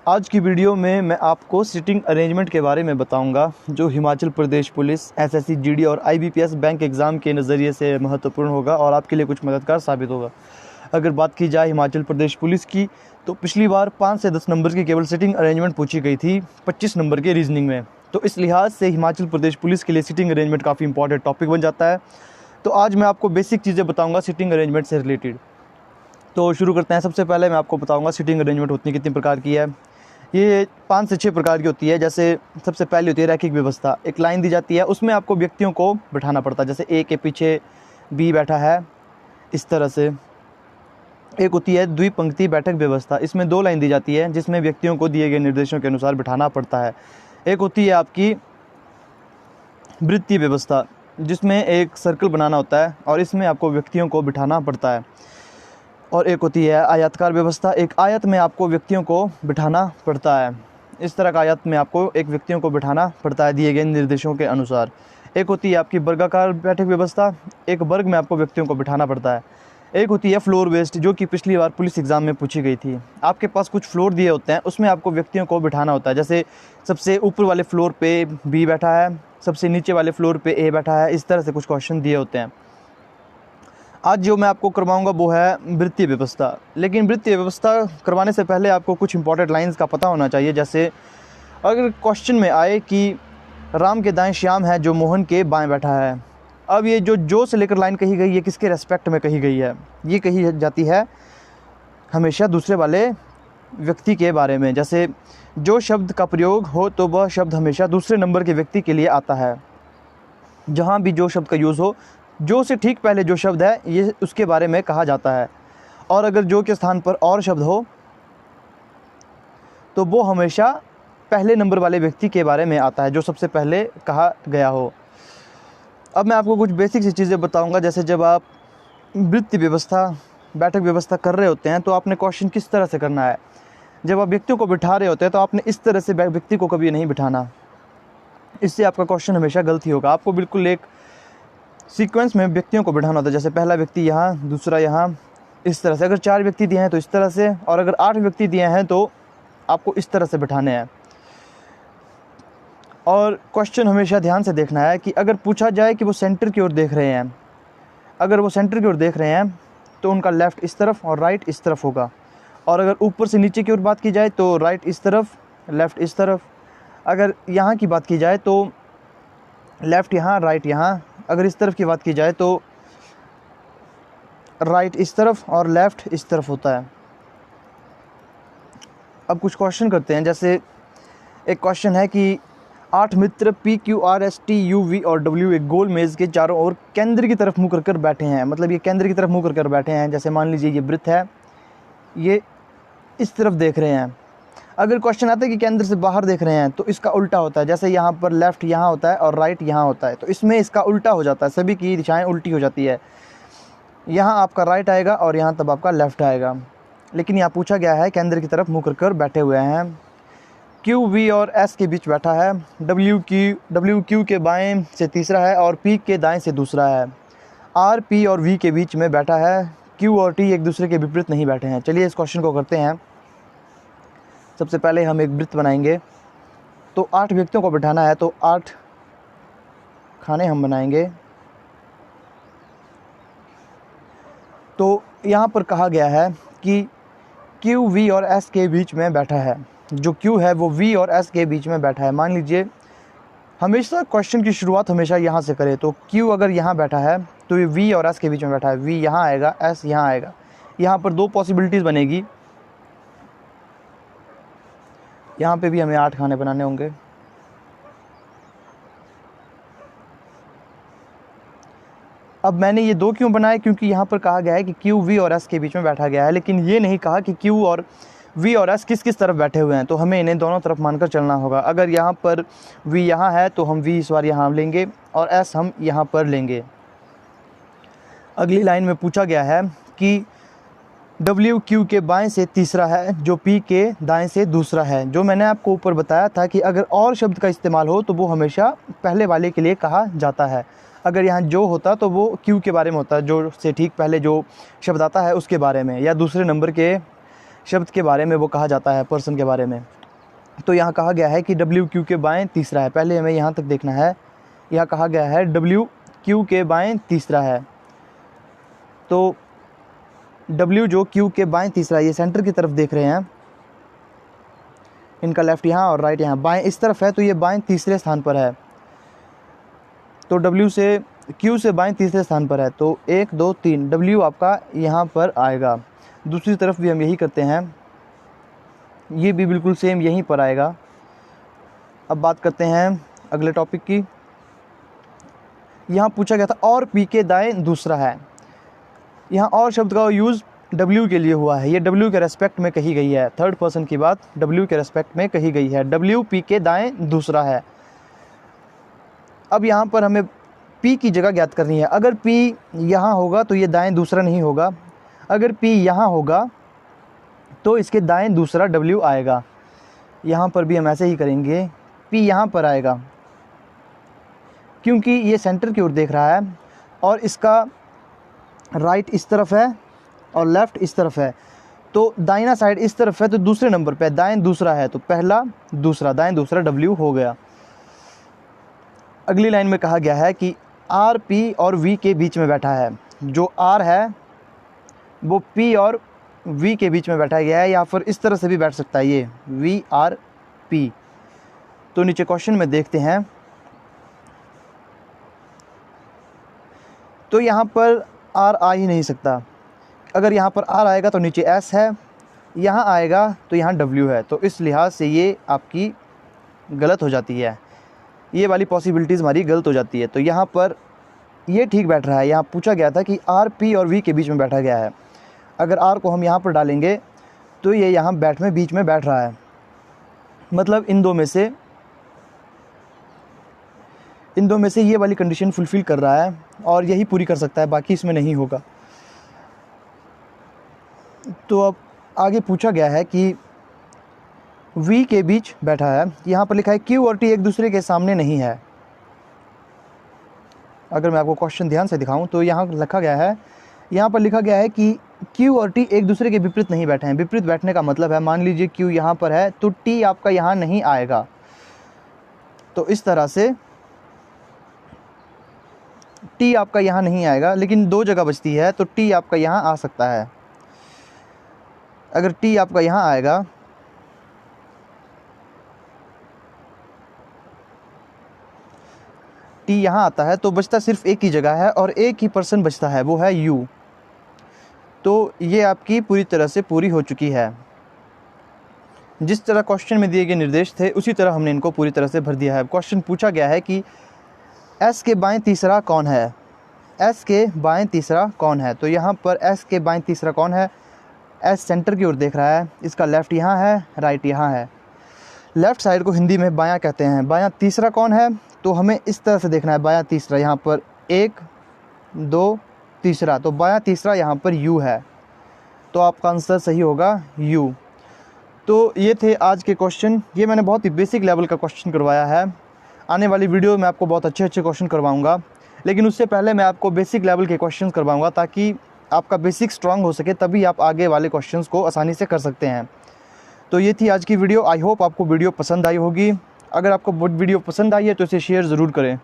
आज की वीडियो में मैं आपको सिटिंग अरेंजमेंट के बारे में बताऊंगा, जो Himachal Pradesh police, SSC, GD और आईबीपीएस बैंक एग्ज़ाम के नज़रिए से महत्वपूर्ण होगा और आपके लिए कुछ मददगार साबित होगा। अगर बात की जाए हिमाचल प्रदेश पुलिस की, तो पिछली बार 5 से 10 नंबर की केवल सिटिंग अरेंजमेंट पूछी गई थी 25 नंबर के रीजनिंग में। तो इस लिहाज से हिमाचल प्रदेश पुलिस के लिए सिटिंग अरेंजमेंट काफ़ी इंपॉर्टेंट टॉपिक बन जाता है। तो आज मैं आपको बेसिक चीज़ें बताऊँगा सिटिंग अरेंजमेंट से रिलेटेड। तो शुरू करते हैं। सबसे पहले मैं आपको बताऊँगा सिटिंग अरेंजमेंट होती कितनी प्रकार की है। ये 5 से 6 प्रकार की होती है। जैसे सबसे पहली होती है रैखिक व्यवस्था। एक लाइन दी जाती है, उसमें आपको व्यक्तियों को बिठाना पड़ता है। जैसे ए के पीछे बी बैठा है, इस तरह से। एक होती है द्विपंक्ति बैठक व्यवस्था। इसमें 2 लाइन दी जाती है, जिसमें व्यक्तियों को दिए गए निर्देशों के अनुसार बिठाना पड़ता है। एक होती है आपकी वृत्तीय व्यवस्था, जिसमें एक सर्कल बनाना होता है और इसमें आपको व्यक्तियों को बिठाना पड़ता है। और एक होती है आयताकार व्यवस्था। एक आयत में आपको व्यक्तियों को बिठाना पड़ता है। इस तरह का आयत में आपको एक व्यक्तियों को बिठाना पड़ता है दिए गए निर्देशों के अनुसार। एक होती है आपकी वर्गाकार बैठक व्यवस्था। एक वर्ग में आपको व्यक्तियों को बिठाना पड़ता है। एक होती है फ्लोर बेस्ड, जो कि पिछली बार पुलिस एग्ज़ाम में पूछी गई थी। आपके पास कुछ फ्लोर दिए होते हैं, उसमें आपको व्यक्तियों को बिठाना होता है। जैसे सबसे ऊपर वाले फ्लोर पे बी बैठा है, सबसे नीचे वाले फ्लोर पे ए बैठा है। इस तरह से कुछ क्वेश्चन दिए होते हैं। आज जो मैं आपको करवाऊंगा वो है वृत्तीय व्यवस्था। लेकिन वृत्तीय व्यवस्था करवाने से पहले आपको कुछ इंपॉर्टेंट लाइंस का पता होना चाहिए। जैसे अगर क्वेश्चन में आए कि राम के दाएं श्याम है जो मोहन के बाएं बैठा है। अब ये जो से लेकर लाइन कही गई है, किसके रेस्पेक्ट में कही गई है? ये कही जाती है हमेशा दूसरे वाले व्यक्ति के बारे में। जैसे जो शब्द का प्रयोग हो तो वह शब्द हमेशा दूसरे नंबर के व्यक्ति के लिए आता है। जहाँ भी जो शब्द का यूज़ हो, जो से ठीक पहले जो शब्द है ये उसके बारे में कहा जाता है। और अगर जो के स्थान पर और शब्द हो तो वो हमेशा पहले नंबर वाले व्यक्ति के बारे में आता है, जो सबसे पहले कहा गया हो। अब मैं आपको कुछ बेसिक सी चीज़ें बताऊंगा। जैसे जब आप वृत्तीय व्यवस्था, बैठक व्यवस्था कर रहे होते हैं तो आपने क्वेश्चन किस तरह से करना है। जब आप व्यक्तियों को बिठा रहे होते हैं तो आपने इस तरह से व्यक्ति को कभी नहीं बिठाना। इससे आपका क्वेश्चन हमेशा गलत ही होगा। आपको बिल्कुल एक सीक्वेंस में व्यक्तियों को बिठाना होता है। जैसे पहला व्यक्ति यहाँ, दूसरा यहाँ, इस तरह से। अगर 4 व्यक्ति दिए हैं तो इस तरह से, और अगर 8 व्यक्ति दिए हैं तो आपको इस तरह से बिठाने हैं। और क्वेश्चन हमेशा ध्यान से देखना है कि अगर पूछा जाए कि वो सेंटर की ओर देख रहे हैं, अगर वो सेंटर की ओर देख रहे हैं तो उनका लेफ़्ट इस तरफ और राइट इस तरफ होगा। और अगर ऊपर से नीचे की ओर बात की जाए तो राइट इस तरफ, लेफ़्ट इस तरफ। अगर यहाँ की बात की जाए तो लेफ़्ट यहाँ, राइट यहाँ। अगर इस तरफ की बात की जाए तो राइट इस तरफ और लेफ़्ट इस तरफ होता है। अब कुछ क्वेश्चन करते हैं। जैसे एक क्वेश्चन है कि 8 मित्र P, Q, R, S, T, U, V और W एक गोल मेज़ के चारों ओर केंद्र की तरफ मुँह कर बैठे हैं। मतलब ये केंद्र की तरफ मुँह कर बैठे हैं। जैसे मान लीजिए ये वृत्त है, ये इस तरफ देख रहे हैं। अगर क्वेश्चन आता है कि केंद्र से बाहर देख रहे हैं तो इसका उल्टा होता है। जैसे यहाँ पर लेफ़्ट यहाँ होता है और राइट यहाँ होता है, तो इसमें इसका उल्टा हो जाता है। सभी की दिशाएं उल्टी हो जाती है। यहाँ आपका राइट आएगा और यहाँ तब आपका लेफ़्ट आएगा। लेकिन यहाँ पूछा गया है केंद्र की तरफ मुँह कर बैठे हुए हैं। Q, V और S के बीच बैठा है। W Q के बाएं से तीसरा है और P के दाएं से दूसरा है। R, P और V के बीच में बैठा है। Q और T एक दूसरे के विपरीत नहीं बैठे हैं। चलिए इस क्वेश्चन को करते हैं। सबसे पहले हम एक वृत्त बनाएंगे। तो 8 व्यक्तियों को बिठाना है, तो 8 खाने हम बनाएंगे। तो यहाँ पर कहा गया है कि Q, V और S के बीच में बैठा है। जो Q है वो V और S के बीच में बैठा है। मान लीजिए हमेशा क्वेश्चन की शुरुआत हमेशा यहाँ से करें। तो Q अगर यहाँ बैठा है तो ये V और S के बीच में बैठा है। V यहाँ आएगा, S यहाँ आएगा। यहाँ पर 2 पॉसिबिलिटीज़ बनेगी। यहाँ पे भी हमें 8 खाने बनाने होंगे। अब मैंने ये 2 क्यों बनाए? क्योंकि यहाँ पर कहा गया है कि Q, V और S के बीच में बैठा गया है, लेकिन ये नहीं कहा कि Q और V और S किस किस तरफ बैठे हुए हैं। तो हमें इन्हें दोनों तरफ मानकर चलना होगा। अगर यहाँ पर V यहाँ है तो हम V इस बार यहाँ लेंगे और S हम यहाँ पर लेंगे। अगली लाइन में पूछा गया है कि W Q के बाएं से तीसरा है, जो P के दाएं से दूसरा है। जो मैंने आपको ऊपर बताया था कि अगर और शब्द का इस्तेमाल हो तो वो हमेशा पहले वाले के लिए कहा जाता है। अगर यहाँ जो होता तो वो Q के बारे में होता है, जो से ठीक पहले जो शब्द आता है उसके बारे में, या दूसरे नंबर के शब्द के बारे में वो कहा जाता है, पर्सन के बारे में। तो यहाँ कहा गया है कि डब्ल्यू क्यू के बाएं तीसरा है। पहले हमें यहाँ तक देखना है, यहाँ कहा गया है डब्ल्यू क्यू के बाएं तीसरा है। तो डब्ल्यू जो क्यू के बाएं तीसरा, ये सेंटर की तरफ देख रहे हैं, इनका लेफ़्ट यहाँ और राइट यहाँ, बाएं इस तरफ है, तो ये बाएं तीसरे स्थान पर है। तो डब्ल्यू से क्यू से बाएं तीसरे स्थान पर है, तो 1 2 3 डब्ल्यू आपका यहाँ पर आएगा। दूसरी तरफ भी हम यही करते हैं, ये भी बिल्कुल सेम यहीं पर आएगा। अब बात करते हैं अगले टॉपिक की। यहाँ पूछा गया था और पी के दाएं दूसरा है। यहाँ और शब्द का यूज़ डब्ल्यू के लिए हुआ है, ये डब्ल्यू के रेस्पेक्ट में कही गई है। थर्ड पर्सन की बात डब्ल्यू के रेस्पेक्ट में कही गई है। डब्ल्यू पी के दाएं दूसरा है। अब यहाँ पर हमें पी की जगह ज्ञात करनी है। अगर पी यहाँ होगा तो ये दाएं दूसरा नहीं होगा, अगर पी यहाँ होगा तो इसके दाएं दूसरा डब्ल्यू आएगा। यहाँ पर भी हम ऐसे ही करेंगे, पी यहाँ पर आएगा क्योंकि ये सेंटर की ओर देख रहा है और इसका राइट इस तरफ है और लेफ़्ट इस तरफ है, तो दाहिना साइड इस तरफ है, तो दूसरे नंबर पे दाएं दूसरा है, तो पहला दूसरा, दाएं दूसरा डब्ल्यू हो गया। अगली लाइन में कहा गया है कि आर पी और वी के बीच में बैठा है। जो आर है वो पी और वी के बीच में बैठा गया है, या फिर इस तरह से भी बैठ सकता है, ये वी आर पी। तो नीचे क्वेश्चन में देखते हैं, तो यहाँ पर आर आ ही नहीं सकता। अगर यहाँ पर आर आएगा तो नीचे एस है, यहाँ आएगा तो यहाँ डब्ल्यू है, तो इस लिहाज से ये आपकी गलत हो जाती है, ये वाली पॉसिबिलिटीज़ हमारी गलत हो जाती है। तो यहाँ पर ये ठीक बैठ रहा है। यहाँ पूछा गया था कि आर पी और वी के बीच में बैठा गया है। अगर आर को हम यहाँ पर डालेंगे तो ये यहाँ बीच में बैठ रहा है, मतलब इन दो में से ये वाली कंडीशन फुलफ़िल कर रहा है और यही पूरी कर सकता है, बाकी इसमें नहीं होगा। तो अब आगे पूछा गया है कि V के बीच बैठा है। यहाँ पर लिखा है Q और T एक दूसरे के सामने नहीं है। अगर मैं आपको क्वेश्चन ध्यान से दिखाऊं तो यहाँ लिखा गया है, यहाँ पर लिखा गया है कि Q और T एक दूसरे के विपरीत नहीं बैठे हैं। विपरीत बैठने का मतलब है, मान लीजिए Q यहाँ पर है तो T आपका यहाँ नहीं आएगा। तो इस तरह से T आपका यहाँ नहीं आएगा, लेकिन दो जगह बचती है, तो T आपका यहाँ आ सकता है। अगर T आपका यहाँ आएगा T यहाँ आता है तो बचता सिर्फ एक ही जगह है और एक ही पर्सन बचता है, वो है U। तो ये आपकी पूरी तरह से पूरी हो चुकी है। जिस तरह क्वेश्चन में दिए गए निर्देश थे उसी तरह हमने इनको पूरी तरह से भर दिया है। क्वेश्चन पूछा गया है कि S के बाएं तीसरा कौन है। S के बाएं तीसरा कौन है, तो यहाँ पर S के बाएं तीसरा कौन है। S सेंटर की ओर देख रहा है, इसका लेफ़्ट यहाँ है, राइट यहाँ है। लेफ़्ट साइड को हिंदी में बायां कहते हैं। बायां तीसरा कौन है, तो हमें इस तरह से देखना है। बायां तीसरा यहाँ पर 1 2 तीसरा, तो बायां तीसरा यहाँ पर U है, तो आपका आंसर सही होगा U। तो ये थे आज के क्वेश्चन। ये मैंने बहुत ही बेसिक लेवल का क्वेश्चन करवाया है। आने वाली वीडियो में आपको बहुत अच्छे क्वेश्चन करवाऊँगा, लेकिन उससे पहले मैं आपको बेसिक लेवल के क्वेश्चन करवाऊँगा ताकि आपका बेसिक स्ट्रांग हो सके, तभी आप आगे वाले क्वेश्चंस को आसानी से कर सकते हैं। तो ये थी आज की वीडियो। आई होप आपको वीडियो पसंद आई होगी। अगर आपको वीडियो पसंद आई है तो इसे शेयर ज़रूर करें।